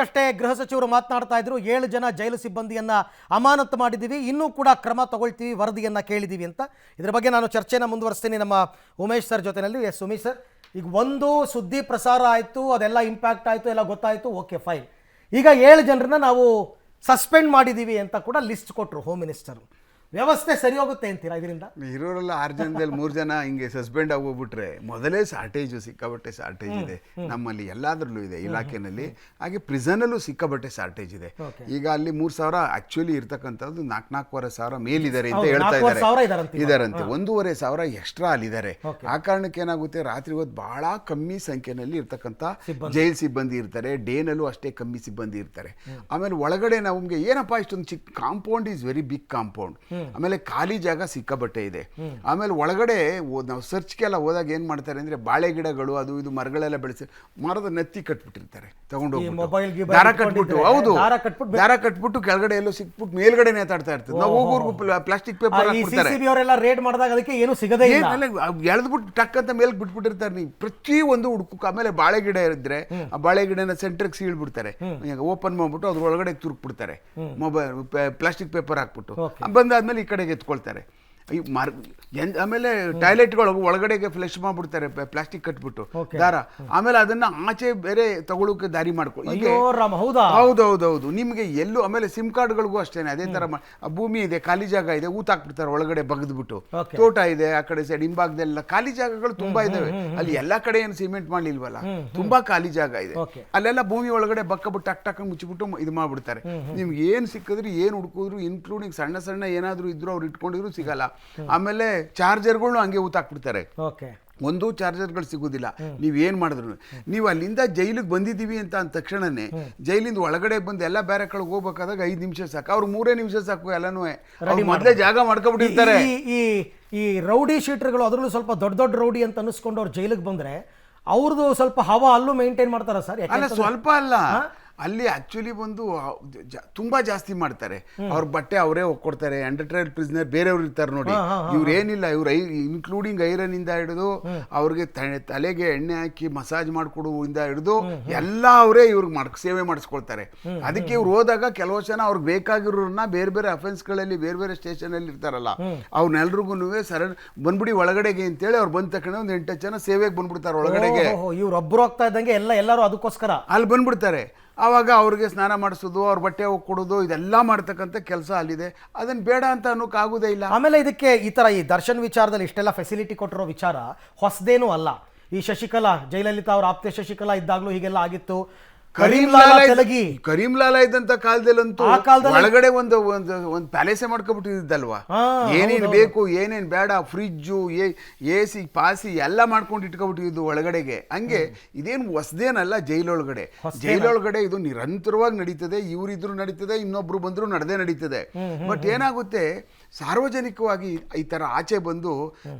ಅಷ್ಟೇ ಗೃಹ ಸಚಿವರು ಮಾತನಾಡ್ತಾ ಇದ್ರು 7 ಜನ ಜೈಲು ಸಿಬ್ಬಂದಿಯನ್ನ ಅಮಾನತು ಮಾಡಿದ್ದೀವಿ, ಇನ್ನೂ ಕೂಡ ಕ್ರಮ ತಗೊಳ್ತೀವಿ, ವರದಿಯನ್ನ ಕೇಳಿದ್ದೀವಿ ಅಂತ. ಇದರ ಬಗ್ಗೆ ನಾನು ಚರ್ಚೆನ ಮುಂದುವರಿಸ್ತೀನಿ ನಮ್ಮ ಉಮೇಶ್ ಸರ್ ಜೊತೆನಲ್ಲಿ. ಎಸ್ ಉಮೇಶ್ ಸರ್, ಈಗ ಒಂದು ಸುದ್ದಿ ಪ್ರಸಾರ ಆಯಿತು, ಅದೆಲ್ಲ ಇಂಪ್ಯಾಕ್ಟ್ ಆಯಿತು, ಎಲ್ಲ ಗೊತ್ತಾಯಿತು, ಓಕೆ ಫೈನ್. ಈಗ 7 ಜನರನ್ನ ನಾವು ಸಸ್ಪೆಂಡ್ ಮಾಡಿದ್ದೀವಿ ಅಂತ ಕೂಡ ಲಿಸ್ಟ್ ಕೊಟ್ಟರು ಹೋಮ್ ಮಿನಿಸ್ಟರ್. ವ್ಯವಸ್ಥೆ ಸರಿ ಹೋಗುತ್ತೆ ಅಂತೀರಾ ಇದರಿಂದ? ಇರೋರೆಲ್ಲ 6 ಜನದಲ್ಲಿ 3 ಜನ ಹಿಂಗೆ ಸಸ್ಪೆಂಡ್ ಆಗೋಗ್ಬಿಟ್ರೆ ಮೊದಲೇ ಶಾರ್ಟೇಜು, ಸಿಕ್ಕಾಬಟ್ಟೆ ಶಾರ್ಟೇಜ್ ಇದೆ ನಮ್ಮಲ್ಲಿ, ಎಲ್ಲಾದ್ರಲ್ಲೂ ಇದೆ ಇಲಾಖೆನಲ್ಲಿ. ಹಾಗೆ ಪ್ರಿಸನಲ್ಲೂ ಸಿಕ್ಕಾಬಟ್ಟೆ ಶಾರ್ಟೇಜ್ ಇದೆ. ಈಗ ಅಲ್ಲಿ 3,000 ಆಕ್ಚುಲಿ ಇರ್ತಕ್ಕಂಥದ್ದು 4,500 ಮೇಲಿದ್ದಾರೆ ಅಂತ ಹೇಳ್ತಾ ಇದಾರಂತೆ. 1,500 ಎಕ್ಸ್ಟ್ರಾ ಅಲ್ಲಿದ್ದಾರೆ. ಆ ಕಾರಣಕ್ಕೆ ಏನಾಗುತ್ತೆ, ರಾತ್ರಿ ಹೊತ್ತು ಬಹಳ ಕಮ್ಮಿ ಸಂಖ್ಯೆನಲ್ಲಿ ಇರ್ತಕ್ಕಂಥ ಜೈಲ್ ಸಿಬ್ಬಂದಿ ಇರ್ತಾರೆ, ಡೇನಲ್ಲೂ ಅಷ್ಟೇ ಕಮ್ಮಿ ಸಿಬ್ಬಂದಿ ಇರ್ತಾರೆ. ಆಮೇಲೆ ಒಳಗಡೆ ನಮ್ಗೆ ಏನಪ್ಪಾ ಇಷ್ಟೊಂದು ಚಿಕ್ಕ compound is very big compound. ಆಮೇಲೆ ಖಾಲಿ ಜಾಗ ಸಿಕ್ಕಾಬಟ್ಟೆ ಇದೆ. ಆಮೇಲೆ ಒಳಗಡೆ ನಾವು ಸರ್ಚ್ಗೆಲ್ಲ ಹೋದಾಗ ಏನ್ ಮಾಡ್ತಾರೆ ಅಂದ್ರೆ ಬಾಳೆ ಗಿಡಗಳು ಅದು ಇದು ಮರಗಳೆಲ್ಲ ಬೆಳೆಸಿ ಮರದ ನತ್ತಿ ಕಟ್ಬಿಟ್ಟಿರ್ತಾರೆ, ತಗೊಂಡು ದಾರ ಕಟ್ಬಿಟ್ಟು, ಹೌದು ದಾರ ಕಟ್ಬಿಟ್ಟು ಕೆಳಗಡೆ ಎಲ್ಲೋ ಸಿಕ್ಬಿಟ್ಟು ಮೇಲ್ಗಡೆ ನೇತಾಡ್ತಾ ಇರ್ತದೆ. ನಾವು ಹೋಗೋರ್ಗು ಪ್ಲಾಸ್ಟಿಕ್ ಪೇಪರ್ ಹಾಕ್ಬಿಡ್ತಾರೆ, ರೇಡ್ ಮಾಡಿದಾಗ ಅದಕ್ಕೆ ಏನು ಸಿಗದೇ ಇಲ್ಲ, ಎಳೆದ್ಬಿಟ್ಟು ಟಕ್ ಅಂತ ಮೇಲ್ ಬಿಟ್ಬಿಟ್ಟಿರ್ತಾರೆ. ನೀವು ಪ್ರತಿ ಒಂದು ಹುಡುಕು. ಆಮೇಲೆ ಬಾಳೆ ಗಿಡ ಇದ್ರೆ ಆ ಬಾಳೆ ಗಿಡನ ಸೆಂಟ್ರಿಗೆ ಸೀಳ್ಬಿಡ್ತಾರೆ, ಓಪನ್ ಮಾಡ್ಬಿಟ್ಟು ಅದ್ರ ಒಳಗಡೆ ತುರುಕ್ಬಿಡ್ತಾರೆ, ಮೊಬೈಲ್ ಪ್ಲಾಸ್ಟಿಕ್ ಪೇಪರ್ ಹಾಕ್ಬಿಟ್ಟು ಬಂದಾದ್ಮೇಲೆ ಈ ಕಡೆಗೆ ಎತ್ಕೊಳ್ತಾರೆ. ಆಮೇಲೆ ಟಾಯ್ಲೆಟ್ಗಳು ಒಳಗಡೆಗೆ ಫ್ಲೆಶ್ ಮಾಡ್ಬಿಡ್ತಾರೆ ಪ್ಲಾಸ್ಟಿಕ್ ಕಟ್ಬಿಟ್ಟು ದಾರ. ಆಮೇಲೆ ಅದನ್ನ ಆಚೆ ಬೇರೆ ತಗೊಳ್ಳೋಕೆ ದಾರಿ ಮಾಡ್ಕೊಳ್ಳಿ. ಹೌದೌದೌದು, ನಿಮ್ಗೆ ಎಲ್ಲೂ. ಆಮೇಲೆ ಸಿಮ್ ಕಾರ್ಡ್ಗಳಿಗೂ ಅಷ್ಟೇನೆ ಅದೇ ತರ. ಭೂಮಿ ಇದೆ, ಖಾಲಿ ಜಾಗ ಇದೆ, ಊತಾಕ್ಬಿಡ್ತಾರೆ ಒಳಗಡೆ ಬಗ್ದ್ಬಿಟ್ಟು. ತೋಟ ಇದೆ ಆ ಕಡೆ ಸೈಡ್, ಹಿಂಭಾಗದೆಲ್ಲ ಖಾಲಿ ಜಾಗಗಳು ತುಂಬಾ ಇದಾವೆ. ಅಲ್ಲಿ ಎಲ್ಲಾ ಕಡೆ ಏನು ಸಿಮೆಂಟ್ ಮಾಡ್ಲಿಲ್ವಲ್ಲ, ತುಂಬಾ ಖಾಲಿ ಜಾಗ ಇದೆ. ಅಲ್ಲೆಲ್ಲ ಭೂಮಿ ಒಳಗಡೆ ಬಕ್ಕಬಿಟ್ಟು ಟಕ್ ಟಕ್ ಮುಚ್ಚಿಬಿಟ್ಟು ಇದು ಮಾಡ್ಬಿಡ್ತಾರೆ. ನಿಮ್ಗೆ ಏನ್ ಸಿಕ್ಕಿದ್ರು ಏನ್ ಹುಡುಕಿದ್ರು, ಇನ್ಕ್ಲೂಡಿಂಗ್ ಸಣ್ಣ ಸಣ್ಣ ಏನಾದ್ರು ಇದ್ರು ಅವ್ರು ಇಟ್ಕೊಂಡಿದ್ರು ಸಿಗಲ್ಲ. ಆಮೇಲೆ ಚಾರ್ಜರ್ಗಳು ಹಂಗೆ ಊತಾಕ್ಬಿಡ್ತಾರೆ, ಒಂದು ಚಾರ್ಜರ್ಗಳು ಸಿಗೋದಿಲ್ಲ. ನೀವೇನ್ ಮಾಡಿದ್ರು ನೀವು ಅಲ್ಲಿಂದ ಜೈಲಿಗೆ ಬಂದಿದ್ದೀವಿ ಅಂತ ಅಂದ ತಕ್ಷಣನೇ ಜೈಲಿಂದ ಒಳಗಡೆ ಬಂದು ಎಲ್ಲ ಬೇರೆ ಕಡೆ ಹೋಗ್ಬೇಕಾದಾಗ 5 ನಿಮಿಷ ಸಾಕು, ಅವ್ರು 3 ನಿಮಿಷ ಸಾಕು, ಎಲ್ಲನೂ ಮೊದಲೇ ಜಾಗ ಮಾಡ್ಕೊಬಿಟ್ಟಿರ್ತಾರೆ. ಈ ರೌಡಿ ಶೀಟರ್ಗಳು ಅದ್ರಲ್ಲೂ ಸ್ವಲ್ಪ ದೊಡ್ಡ ದೊಡ್ಡ ರೌಡಿ ಅಂತ ಅನಿಸ್ಕೊಂಡು ಅವ್ರು ಜೈಲಿಗೆ ಬಂದ್ರೆ ಅವ್ರದ್ದು ಸ್ವಲ್ಪ ಹವಾ ಅಲ್ಲೂ ಮೇಂಟೈನ್ ಮಾಡ್ತಾರ ಸರ್? ಅಲ್ಲ, ಸ್ವಲ್ಪ ಅಲ್ಲ, ಅಲ್ಲಿ ಆಕ್ಚುಲಿ ಬಂದು ತುಂಬಾ ಜಾಸ್ತಿ ಮಾಡ್ತಾರೆ. ಅವ್ರ ಬಟ್ಟೆ ಅವರೇ ಕೊಡ್ತಾರೆ. ಅಂಡರ್ ಟ್ರಯಲ್ ಪ್ರಿಸನರ್ ಬೇರೆಯವ್ರು ಇರ್ತಾರೆ ನೋಡಿ, ಇವ್ರು ಏನಿಲ್ಲ, ಇವ್ರು ಇನ್ಕ್ಲೂಡಿಂಗ್ ಐರನ್ ಇಂದ ಹಿಡಿದು ಅವ್ರಿಗೆ ತಲೆಗೆ ಎಣ್ಣೆ ಹಾಕಿ ಮಸಾಜ್ ಮಾಡ್ಕೊಡುವುದರಿಂದ ಹಿಡಿದು ಎಲ್ಲ ಅವರೇ ಇವ್ರಿಗೆ ಸೇವೆ ಮಾಡಿಸ್ಕೊಳ್ತಾರೆ. ಅದಕ್ಕೆ ಇವ್ರು ಹೋದಾಗ ಕೆಲವು ಜನ ಅವ್ರಿಗೆ ಬೇಕಾಗಿರೋರನ್ನ ಬೇರೆ ಬೇರೆ ಅಫೆನ್ಸ್ಗಳಲ್ಲಿ ಬೇರೆ ಬೇರೆ ಸ್ಟೇಷನ್ ಅಲ್ಲಿ ಇರ್ತಾರಲ್ಲ, ಅವ್ರನ್ನೆಲ್ರಿಗೂ ಬಂದ್ಬಿಡಿ ಒಳಗಡೆಗೆ ಅಂತೇಳಿ ಅವ್ರು ಬಂದ ತಕ್ಷಣ ಒಂದು 8 ಜನ ಸೇವೆಗೆ ಬಂದ್ಬಿಡ್ತಾರೆ ಒಳಗಡೆಗೆ. ಇವ್ರು ಒಬ್ರು ಹೋಗ್ತಾ ಇದ್ದಂಗೆ ಎಲ್ಲರೂ ಅದಕ್ಕೋಸ್ಕರ ಅಲ್ಲಿ ಬಂದ್ಬಿಡ್ತಾರೆ. ಆವಾಗ ಅವ್ರಿಗೆ ಸ್ನಾನ ಮಾಡಿಸೋದು, ಅವ್ರ ಬಟ್ಟೆ ಹೋಗಿ ಕೊಡೋದು, ಇದೆಲ್ಲ ಮಾಡ್ತಕ್ಕಂಥ ಕೆಲಸ ಅಲ್ಲಿದೆ. ಅದನ್ನ ಬೇಡ ಅಂತ ಅನ್ನೋಕ್ಕಾಗೋದೇ ಇಲ್ಲ. ಆಮೇಲೆ ಇದಕ್ಕೆ ಈ ದರ್ಶನ್ ವಿಚಾರದಲ್ಲಿ ಇಷ್ಟೆಲ್ಲ ಫೆಸಿಲಿಟಿ ಕೊಟ್ಟಿರೋ ವಿಚಾರ ಹೊಸದೇನೂ ಅಲ್ಲ. ಈ ಶಶಿಕಲಾ, ಜಯಲಲಿತಾ ಅವ್ರ ಆಪ್ತೆ ಶಶಿಕಲಾ ಇದ್ದಾಗ್ಲೂ ಹೀಗೆಲ್ಲ ಆಗಿತ್ತು. ಕರೀಂಲಾಲಾ ಇದ್ದಂತ ಕಾಲದಲ್ಲಂತೂ ಒಳಗಡೆ ಒಂದು ಪ್ಯಾಲೇಸೇ ಮಾಡ್ಕೊಬಿಟ್ಟಿದ್ದಲ್ವಾ. ಏನೇನ್ ಬೇಕು ಏನೇನ್ ಬೇಡ, ಫ್ರಿಜ್ಜು, AC ಪಾಸಿ ಎಲ್ಲ ಮಾಡ್ಕೊಂಡು ಇಟ್ಕೊಬಿಟ್ಟಿದ್ದು ಒಳಗಡೆಗೆ. ಹಂಗೆ ಇದೇನು ಹೊಸದೇನಲ್ಲ. ಜೈಲೊಳಗಡೆ ಇದು ನಿರಂತರವಾಗಿ ನಡೀತದೆ. ಇವರಿದ್ರು ನಡೀತದೆ, ಇನ್ನೊಬ್ರು ಬಂದ್ರು ನಡೆದೇ ನಡೀತದೆ. ಬಟ್ ಏನಾಗುತ್ತೆ, ಸಾರ್ವಜನಿಕವಾಗಿ ಈ ತರ ಆಚೆ ಬಂದು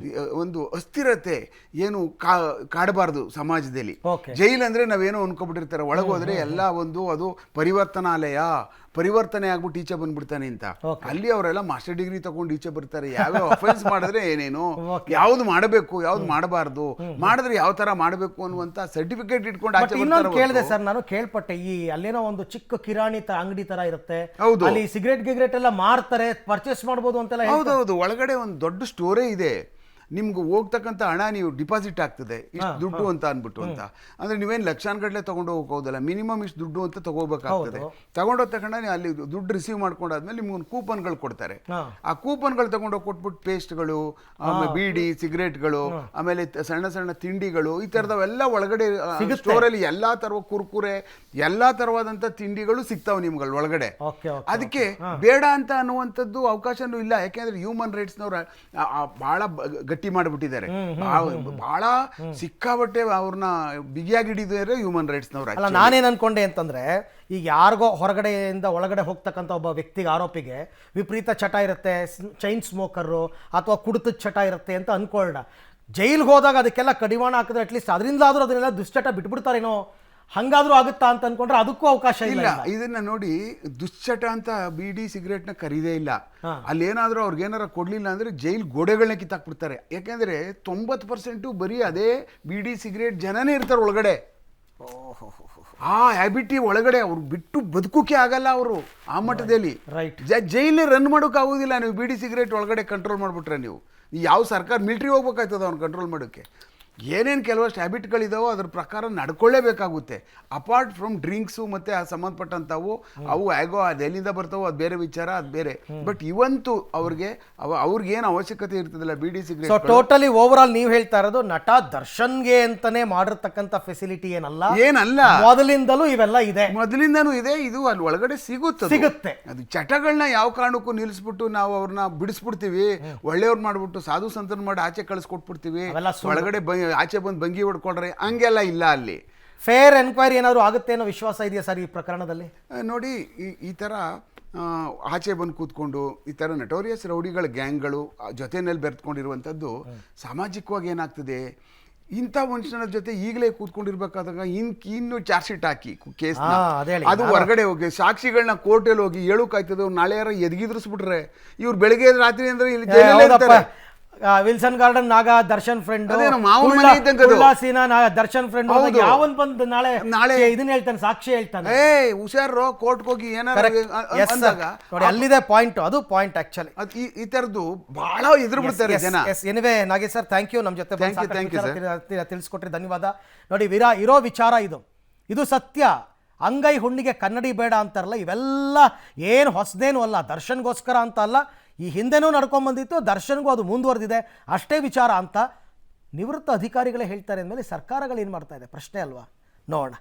ಒಂದು ಅಸ್ಥಿರತೆ ಏನು ಕಾಡಬಾರ್ದು ಸಮಾಜದಲ್ಲಿ. ಜೈಲ್ ಅಂದ್ರೆ ನಾವೇನೋ ಅನ್ಕೊಬಿಟ್ಟಿರ್ತಾರೆ, ಒಳಗೋದ್ರೆ ಎಲ್ಲ ಅದು ಪರಿವರ್ತನೆ ಆಗ್ಬಿಟ್ಟು ಈಚೆ ಬಂದ್ಬಿಡ್ತಾನೆ ಅಂತ. ಅಲ್ಲಿ ಅವರೆಲ್ಲ ಮಾಸ್ಟರ್ ಡಿಗ್ರಿ ತಗೊಂಡು ಈಚೆ ಬರ್ತಾರೆ. ಯಾವ್ಯಾವ ಅಫೆನ್ಸ್ ಮಾಡಿದ್ರೆ ಏನೇನು, ಯಾವ್ದು ಮಾಡಬೇಕು ಯಾವ್ದು ಮಾಡಬಾರ್ದು, ಮಾಡಿದ್ರೆ ಯಾವ ತರ ಮಾಡಬೇಕು ಅನ್ನುವಂತ ಸರ್ಟಿಫಿಕೇಟ್ ಇಟ್ಕೊಂಡು ಆಚೆ ಬರ್ತಾರೆ. ಕೇಳಿದೆ ಸರ್, ನಾನು ಕೇಳ್ಪಟ್ಟೆ, ಈ ಅಲ್ಲೇನೋ ಒಂದು ಚಿಕ್ಕ ಕಿರಾಣಿ ಅಂಗಡಿ ತರ ಇರುತ್ತೆ, ಅಲ್ಲಿ ಸಿಗರೇಟ್ ಎಲ್ಲ ಮಾರ್ತಾರೆ, ಪರ್ಚೇಸ್ ಮಾಡಬಹುದು ಅಂತೆಲ್ಲ. ಹೌದೌದು, ಒಳಗಡೆ ಒಂದು ದೊಡ್ಡ ಸ್ಟೋರೇ ಇದೆ. ನಿಮ್ಗೆ ಹೋಗ್ತಕ್ಕಂಥ ಹಣ ನೀವು ಡಿಪಾಸಿಟ್ ಆಗ್ತದೆ, ಇಷ್ಟು ದುಡ್ಡು ಅಂತ ಅಂದ್ಬಿಟ್ಟು ಅಂತ. ಅಂದ್ರೆ ನೀವೇನು ಲಕ್ಷಾನ್ಗಟ್ಲೆ ತಗೊಂಡು ಹೋಗೋದಲ್ಲ, ಮಿನಿಮಮ್ ಇಷ್ಟು ದುಡ್ಡು ಅಂತ ತಗೋಬೇಕಾಗ್ತದೆ. ತಗೊಂಡೋದ ತಗೊಂಡ ಅಲ್ಲಿ ದುಡ್ಡು ರಿಸೀವ್ ಮಾಡ್ಕೊಂಡಾದ್ಮೇಲೆ ನಿಮ್ಗೊಂದು ಕೂಪನ್ಗಳು ಕೊಡ್ತಾರೆ. ಆ ಕೂಪನ್ಗಳು ತಗೊಂಡೋಗಿ ಕೊಟ್ಬಿಟ್ಟು ಪೇಸ್ಟ್ಗಳು, ಆಮೇಲೆ ಬೀಡಿ, ಸಿಗರೇಟ್ಗಳು, ಆಮೇಲೆ ಸಣ್ಣ ಸಣ್ಣ ತಿಂಡಿಗಳು, ಈ ತರದವೆಲ್ಲ ಒಳಗಡೆ ಸ್ಟೋರಲ್ಲಿ ಎಲ್ಲಾ ತರುವ ಕುರ್ಕುರೆ, ಎಲ್ಲಾ ತರವಾದಂತ ತಿಂಡಿಗಳು ಸಿಗ್ತಾವ ನಿಮ್ಗಳ ಒಳಗಡೆ. ಅದಕ್ಕೆ ಬೇಡ ಅಂತ ಅನ್ನುವಂಥದ್ದು ಅವಕಾಶನೂ ಇಲ್ಲ. ಯಾಕೆಂದ್ರೆ ಹ್ಯೂಮನ್ ರೈಟ್ಸ್ನವ್ರ ಬಹಳ ಗಟ್ಟಿ ಮಾಡಿಬಿಟ್ಟಿದ್ದಾರೆ, ಬಹಳ ಸಿಕ್ಕಾಬಟ್ಟೆ ಅವ್ರನ್ನ ಬಿಗಿಯಾಗಿ ಹಿಡಿದಿದ್ದಾರೆ ಹ್ಯೂಮನ್ ರೈಟ್ಸ್ನವ್ರು. ಅಲ್ಲ, ನಾನೇನ್ ಅನ್ಕೊಂಡೆ ಅಂತಂದ್ರೆ, ಈಗ ಯಾರಿಗೋ ಹೊರಗಡೆಯಿಂದ ಒಳಗಡೆ ಹೋಗ್ತಕ್ಕಂಥ ಒಬ್ಬ ವ್ಯಕ್ತಿಗೆ, ಆರೋಪಿಗೆ ವಿಪರೀತ ಚಟ ಇರುತ್ತೆ, ಚೈನ್ ಸ್ಮೋಕರು ಅಥವಾ ಕುಡಿತದ ಚಟ ಇರುತ್ತೆ ಅಂತ ಅನ್ಕೊಳ್ಳ. ಜೈಲ್ಗೆ ಹೋದಾಗ ಅದಕ್ಕೆಲ್ಲ ಕಡಿವಾಣ ಹಾಕಿದ್ರೆ ಅಟ್ಲೀಸ್ಟ್ ಅದರಿಂದಾದ್ರೂ ಅದನ್ನೆಲ್ಲ ದುಶ್ಚಟ ಬಿಟ್ಬಿಡ್ತಾರೇನೋ, ಹಂಗಾದ್ರೂ ಆಗುತ್ತಾ ಅಂತ ಅನ್ಕೊಂಡ್ರೆ ಅದಕ್ಕೂ ಅವಕಾಶ ಇಲ್ಲ. ಇದನ್ನ ನೋಡಿ, ದುಶ್ಚಟ ಅಂತ ಬೀಡಿ ಸಿಗರೇಟ್ನ ಕರೀದೇ ಇಲ್ಲ. ಅಲ್ಲೇನಾದ್ರೂ ಅವ್ರಿಗೇನಾರ ಕೊಡ್ಲಿಲ್ಲ ಅಂದ್ರೆ ಜೈಲ್ ಗೋಡೆಗಳನ್ನ ಕಿತ್ತಾಕ್ಬಿಡ್ತಾರೆ. ಯಾಕೆಂದ್ರೆ 90% ಬರೀ ಅದೇ ಬೀಡಿ ಸಿಗರೇಟ್ ಜನನೇ ಇರ್ತಾರೆ ಒಳಗಡೆ. ಆ ಹ್ಯಾಬಿಟಿ ಒಳಗಡೆ ಅವ್ರು ಬಿಟ್ಟು ಬದುಕೋಕೆ ಆಗಲ್ಲ ಅವರು ಆ ಮಟ್ಟದಲ್ಲಿ. ರೈಟ್. ಜೈಲೇ ರನ್ ಮಾಡೋಕೆ ಆಗೋದಿಲ್ಲ ನೀವು ಬೀಡಿ ಸಿಗರೇಟ್ ಒಳಗಡೆ ಕಂಟ್ರೋಲ್ ಮಾಡಿಬಿಟ್ರೆ. ನೀವು ಯಾವ ಸರ್ಕಾರ ಮಿಲ್ಟ್ರಿ ಹೋಗ್ಬೇಕಾಯ್ತದ ಅವ್ನು ಕಂಟ್ರೋಲ್ ಮಾಡೋಕ್ಕೆ. ಏನೇನು ಕೆಲವಷ್ಟು ಹ್ಯಾಬಿಟ್ಗಳಿದಾವೋ ಅದ್ರ ಪ್ರಕಾರ ನಡ್ಕೊಳ್ಳೇಬೇಕಾಗುತ್ತೆ. ಅಪಾರ್ಟ್ ಫ್ರಮ್ ಡ್ರಿಂಕ್ಸು ಮತ್ತು ಆ ಸಂಬಂಧಪಟ್ಟಂಥವು ಅವು ಹೇಗೋ ಅದು ಎಲ್ಲಿಂದ ಬರ್ತಾವೋ ಅದು ಬೇರೆ ವಿಚಾರ, ಅದು ಬೇರೆ. ಬಟ್ ಇವಂತೂ ಅವ್ರಿಗೇನು ಅವಶ್ಯಕತೆ ಇರ್ತದಿಲ್ಲ beedi so cigarette. Totally overall ನೀವು ಹೇಳ್ತಾ ಇರೋದು ನಟ ದರ್ಶನ್ಗೆ ಅಂತಾನೆ ಮಾಡಿರ್ತಕ್ಕಂಥ ಫೆಸಿಲಿಟಿ ಏನಲ್ಲ, ಮೊದಲಿಂದಲೂ ಇವೆಲ್ಲ ಇದೆ, ಮೊದಲಿಂದನೂ ಇದೆ. ಇದು ಅಲ್ಲಿ ಒಳಗಡೆ ಸಿಗುತ್ತೆ. ಅದು ಚಟಗಳನ್ನ ಯಾವ ಕಾರಣಕ್ಕೂ ನಿಲ್ಲಿಸ್ಬಿಟ್ಟು ನಾವು ಅವ್ರನ್ನ ಬಿಡಿಸ್ಬಿಡ್ತೀವಿ, ಒಳ್ಳೆಯವ್ರು ಮಾಡ್ಬಿಟ್ಟು ಸಾಧು ಸಂತನ್ ಮಾಡಿ ಆಚೆ ಕಳಿಸ್ಕೊಟ್ಬಿಡ್ತೀವಿ, ಒಳಗಡೆ ಆಚೆ ಬಂದು ಬಂಗಿ ಹೊಡ್ಕೊಳ್ರೆ ಹಂಗೆಲ್ಲ ಇಲ್ಲ ಅಲ್ಲಿ. ಫೇರ್ ಎನ್ಕ್ವೈರಿ ಏನಾದ್ರು ಆಗುತ್ತೆ ಅನ್ನೋ ವಿಶ್ವಾಸ ಇದೆಯಾ ಸರ್ ಈ ಪ್ರಕರಣದಲ್ಲಿ? ನೋಡಿ, ಈ ಥರ ಆಚೆ ಬಂದು ಕೂತ್ಕೊಂಡು ಈ ಥರ ನಟೋರಿಯಸ್ ರೌಡಿಗಳ ಗ್ಯಾಂಗ್ಗಳು ಜೊತೆಯಲ್ಲಿ ಬೆರೆತ್ಕೊಂಡಿರುವಂಥದ್ದು ಸಾಮಾಜಿಕವಾಗಿ ಏನಾಗ್ತದೆ, ಇಂಥ ಮನುಷ್ಯನ ಜೊತೆ ಈಗಲೇ ಕೂತ್ಕೊಂಡಿರ್ಬೇಕಾದಾಗ ಇನ್ನು ಚಾರ್ಜ್ ಶೀಟ್ ಹಾಕಿ ಕೇಸ್ ಅದು ಹೊರಗಡೆ ಹೋಗಿ ಸಾಕ್ಷಿಗಳನ್ನ ಕೋರ್ಟಲ್ಲಿ ಹೋಗಿ ಹೇಳೋಕಾಯ್ತದೆ. ನಾಳೆ ಯಾರ ಎದ್ಗಿದ್ರಿಸ್ಬಿಟ್ರೆ ಇವ್ರು ಬೆಳಗ್ಗೆ ರಾತ್ರಿ ಅಂದ್ರೆ ಇಲ್ಲಿ ಜೈಲಲ್ಲಿ ವಿಲ್ಸನ್ ಗಾರ್ಡನ್ ನಾಗ ದರ್ಶನ್ ಫ್ರೆಂಡ್, ದರ್ಶನ್ ಫ್ರೆಂಡ್ ಯಾವನ್ ಬಂದು ನಾಳೆ ಇದನ್ನ ಹೇಳ್ತಾನೆ, ಸಾಕ್ಷಿ ಹೇಳ್ತಾನೆ, ಹುಷಾರು ಕೋರ್ಟ್ಗೆ ಹೋಗಿ ಏನಾರ ಅಲ್ಲಿದೆ ಪಾಯಿಂಟ್. ಅದು ಪಾಯಿಂಟ್ ಆಕ್ಚುಲಿ. ಈ ತರದ್ದು ಬಹಳ ಎದುರು ಬಿಡ್ತಾರೆ ಜನ. Anyway Nagesh sir, thank you, ನಮ್ಮ ಜೊತೆ ತಿಳಿಸ್ಕೊಟ್ರಿ, ಧನ್ಯವಾದ. ನೋಡಿ ಇರೋ ವಿಚಾರ ಇದು ಸತ್ಯ. ಅಂಗೈ ಹುಣ್ಣಿಗೆ ಕನ್ನಡಿ ಬೇಡ ಅಂತಾರಲ್ಲ, ಇವೆಲ್ಲ ಏನು ಹೊಸದೇನು ಅಲ್ಲ, ದರ್ಶನ್ಗೋಸ್ಕರ ಅಂತ ಅಲ್ಲ, ಈ ಹಿಂದೆನೂ ನಡ್ಕೊಂಬಂದಿತ್ತು, ದರ್ಶನ್ಗೂ ಅದು ಮುಂದುವರೆದಿದೆ ಅಷ್ಟೇ ವಿಚಾರ ಅಂತ ನಿವೃತ್ತ ಅಧಿಕಾರಿಗಳೇ ಹೇಳ್ತಾರೆ ಅಂದಮೇಲೆ ಸರ್ಕಾರಗಳು ಏನು ಮಾಡ್ತಾ ಇದೆ ಪ್ರಶ್ನೆ ಅಲ್ವಾ? ನೋಡೋಣ.